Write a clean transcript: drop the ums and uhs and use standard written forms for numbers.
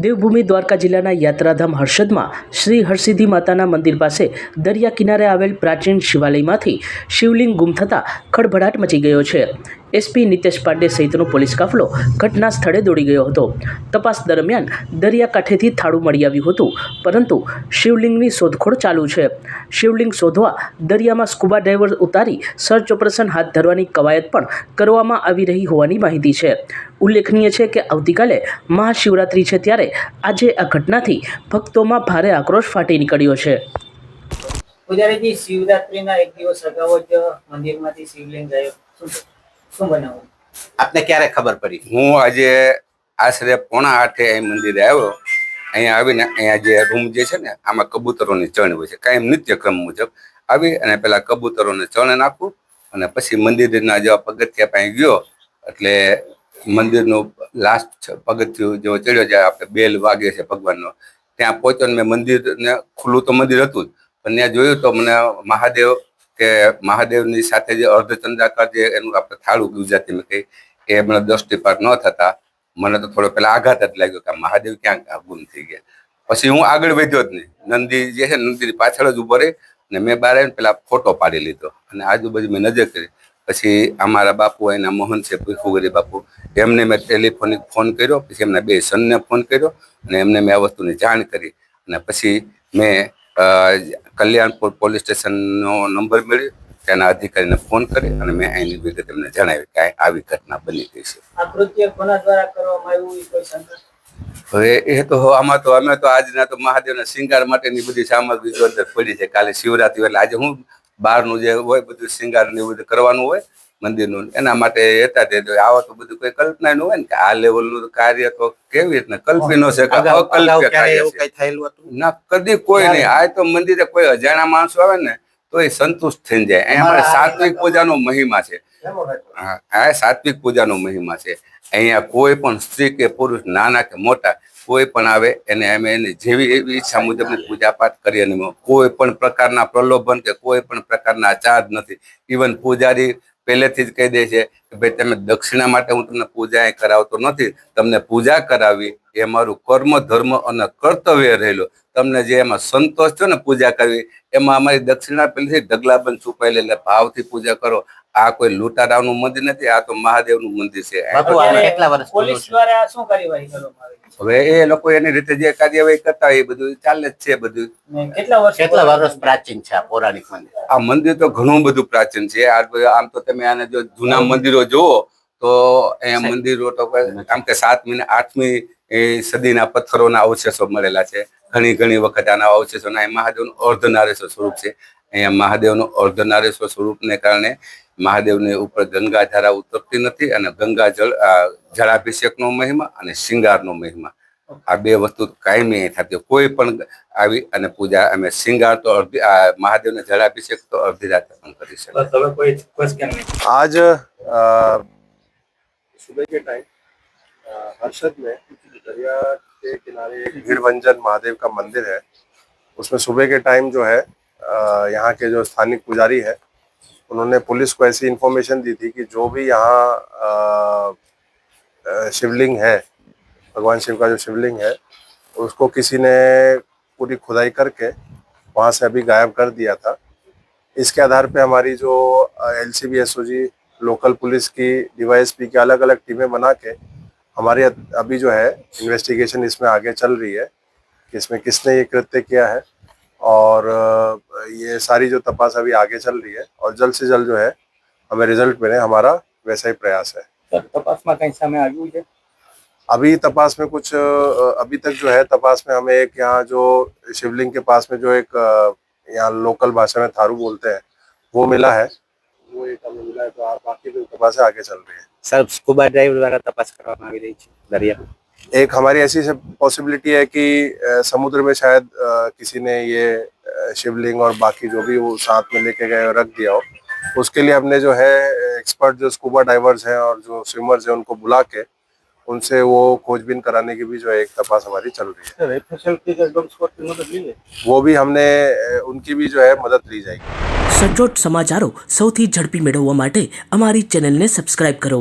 દેવભૂમિ દ્વારકા જિલ્લાના યાત્રાધામ હર્ષદમાં શ્રી હરસિદ્ધિ માતાના મંદિર પાસે દરિયા કિનારે આવેલ પ્રાચીન શિવાલયમાંથી શિવલિંગ ગુમ થતાં ખળભળાટ મચી ગયો છે. એસપી નિતેશ પાંડે સહિતનો પોલીસ કાફલો ઘટના સ્થળે દોડી ગયો હતો. તપાસ દરમિયાન દરિયાકાંઠેથી થાળું મળી આવ્યું હતું, પરંતુ શિવલિંગની શોધખોળ ચાલુ છે. શિવલિંગ શોધવા દરિયામાં સ્કુબા ડાઇવર ઉતારી સર્ચ ઓપરેશન હાથ ધરવાની કવાયત પણ કરવામાં આવી રહી હોવાની માહિતી છે. ઉલ્લેખનીય છે કે આવતીકાલે મહાશિવરાત્રિ છે, ત્યારે આજે આ ઘટનાથી ભક્તોમાં ભારે આક્રોશ ફાટી નીકળ્યો છે. પૂજારીજી, શિવરાત્રિના એક દિવસ અગાઉ જ મંદિરમાંથી શિવલિંગ ગાયબ, શું બનાવ્યું? આપને ક્યારે ખબર પડી? હું આજે આશરે 7:45 અહીં મંદિરે આવ્યો. અહીંયા આવીને અહીંયા જે રૂમ જે છે ને, આમાં કબૂતરોની ચણ હોય છે. કાયમ નિત્યક્રમ મુજબ આવી અને પેલા કબૂતરોને ચણ નાખું અને પછી મંદિરના જેવા પગથિયા પાસે ગયો એટલે મંદિરનું લાસ્ટ પગથિયું જેવો ચડ્યો જાય, આપણે બેલ વાગે છે ભગવાનનો, ત્યાં પહોંચ્યો. મેં મંદિરને ખુલ્લું તો મંદિર હતું જ, પણ ત્યાં જોયું તો મને મહાદેવની સાથે જે અર્ધચંદ્રાકાર જે એનું આપણે થાળું ગુજરાતીમાં કહી, એ મને દ્રષ્ટિપાત ન થતા મને તો થોડો પેલા આઘાત જ લાગ્યો કે મહાદેવ ક્યાં ગુમ થઈ ગયા. પછી હું આગળ વધ્યો જ નહીં. નંદી જે છે, નંદીની પાછળ જ ઉભો રહી અને મેં બહાર આવીને પેલા ફોટો પાડી લીધો અને આજુબાજુ મેં નજર કરી. પછી અમારા બાપુ, એના મોહન છે ભીખુગરી બાપુ, એમને મેં ટેલિફોનિક ફોન કર્યો. પછી એમના 2 સનને ફોન કર્યો અને એમને મેં આ વસ્તુની જાણ કરી. અને પછી મેં કલ્યાણપુર પોલીસ સ્ટેશનનો નંબર મેળવ્યો, ત્યાંના અધિકારીને ફોન કરી અને મેં એની વિગત એમને જણાવી કે આવી ઘટના બની ગઈ છે. આ કૃત્ય કોના દ્વારા કરવામાં આવ્યું એ કોઈ શંકા? હવે એ તો આમાં તો અમે તો આજના તો મહાદેવના શિંગાર માટેની બધી સામગ્રી જો અંદર પડી છે. કાલે શિવરાત્રી એટલે આજે હું બહારનું જે હોય બધું શિંગાર ને બધું કરવાનું હોય મંદિરનું, એના માટે હતા. તે આવો તો બધું કોઈ કલ્પના ન હોય ને કે આ લેવલનું કાર્ય તો કેવી રીતના કલ્પી ન શકે. ના, કદી કોઈ નહીં. આ તો મંદિરે કોઈ અજાણ્યા માણસો આવે ને તો એ સંતુષ્ટ થઈ જાય. અહીંયા સાત્વિક પૂજાનો મહિમા છે. હા, આ સાત્વિક પૂજાનો મહિમા છે. અહીંયા કોઈ પણ સ્ત્રી કે પુરુષ, નાના કે મોટા, કોઈ પણ આવે એને અમે એની જેવી એવી ઈચ્છા મુજબની પૂજાપાઠ કરીએ. અને કોઈ પણ પ્રકારના પ્રલોભન કે કોઈ પણ પ્રકારના ચાર્જ નથી. ઇવન પૂજારી પહેલેથી જ કહી દે છે કે ભાઈ તમે દક્ષિણા માટે હું તમને પૂજા કરાવતો નથી, તમને પૂજા કરાવી એ મારું કર્મ, ધર્મ અને કર્તવ્ય રહેલું. તમને જે એમાં સંતોષ થયો ને પૂજા કરવી, એમાં અમારી દક્ષિણા પહેલેથી ઢગલાબંધ છુપાયેલી, એટલે ભાવથી પૂજા કરો. આ કોઈ લૂંટારાનું મંદિર નથી, આ તો મહાદેવનું મંદિર છે. પોલીસ દ્વારા શું કાર્યવાહી કરવામાં આવી? હવે એ લોકો એની રીતે જે કાર્યવાહી કરતા હોય એ બધું ચાલે જ છે. બધું કેટલા વર્ષ પ્રાચીન છે આ પૌરાણિક મંદિર? આ મંદિર તો ઘણું બધું પ્રાચીન છે. આમ તો તમે આને જો જૂના મંદિરો જુઓ તો અહીંયા મંદિરો તો આમ કે 7મી ને 8મી સદીના પથ્થરોના અવશેષો મળેલા છે. ઘણી વખત આના અવશેષો. મહાદેવનું અર્ધનારેશ્વર સ્વરૂપ છે. અહીંયા મહાદેવનું અર્ધનારેશ્વર સ્વરૂપને કારણે મહાદેવની ઉપર ગંગા ધારા ઉતરતી નથી અને ગંગા જળાભિષેકનો મહિમા અને શિંગારનો મહિમા, આ 2 વસ્તુ કાયમી થતી. કોઈ પણ આવી અને પૂજા અમે શિંગાર તો મહાદેવને જળાભિષેક તો અડધી રાત પણ કરી શકીએ. आज सुबह के टाइम हर्षद में दरिया के किनारे एक भीड़भंजन महादेव का मंदिर है. उसमें सुबह के टाइम जो है यहाँ के जो स्थानिक पुजारी है, उन्होंने पुलिस को ऐसी इन्फॉर्मेशन दी थी कि जो भी यहाँ शिवलिंग है, भगवान शिव का जो शिवलिंग है, उसको किसी ने पूरी खुदाई करके वहाँ से अभी गायब कर दिया था. इसके आधार पे हमारी जो LCB SOG लोकल पुलिस की DYSP की अलग अलग टीमें बना के हमारी अभी जो है इन्वेस्टिगेशन इसमें आगे चल रही है कि इसमें किसने ये कृत्य किया है, और ये सारी जो तपास अभी आगे चल रही है और जल्द से जल्द जो है हमें रिजल्ट मिले, हमारा वैसा ही प्रयास है. तपास में कहीं समय આવ્યું છે? अभी तपास में कुछ अभी तक जो है तपास में हमें एक यहाँ जो शिवलिंग के पास में जो एक यहाँ लोकल भाषा में थारू बोलते हैं वो मिला है. वो एक हमें मिला है. तो बाकी जो तपास है आगे चल रही है. સર, સ્કુબા ડાઇવર દ્વારા તપાસ કરવામાં આવી રહી છે દરિયામાં. एक हमारी ऐसी पॉसिबिलिटी है कि समुद्र में शायद किसी ने ये शिवलिंग और बाकी जो भी वो साथ में लेके गए और रख दिया हो. उसके लिए हमने जो है एक्सपर्ट जो स्कूबा डाइवर्स हैं और जो स्विमर्स हैं उनको बुला के उनसे वो खोजबीन कराने की भी जो है एक तपास हमारी चल रही है. वो भी हमने उनकी भी जो है मदद ली जाएगी. સચોટ સમાચારો સૌથી ઝડપી મેળવવા માટે અમારી ચેનલને સબસ્ક્રાઇબ કરો.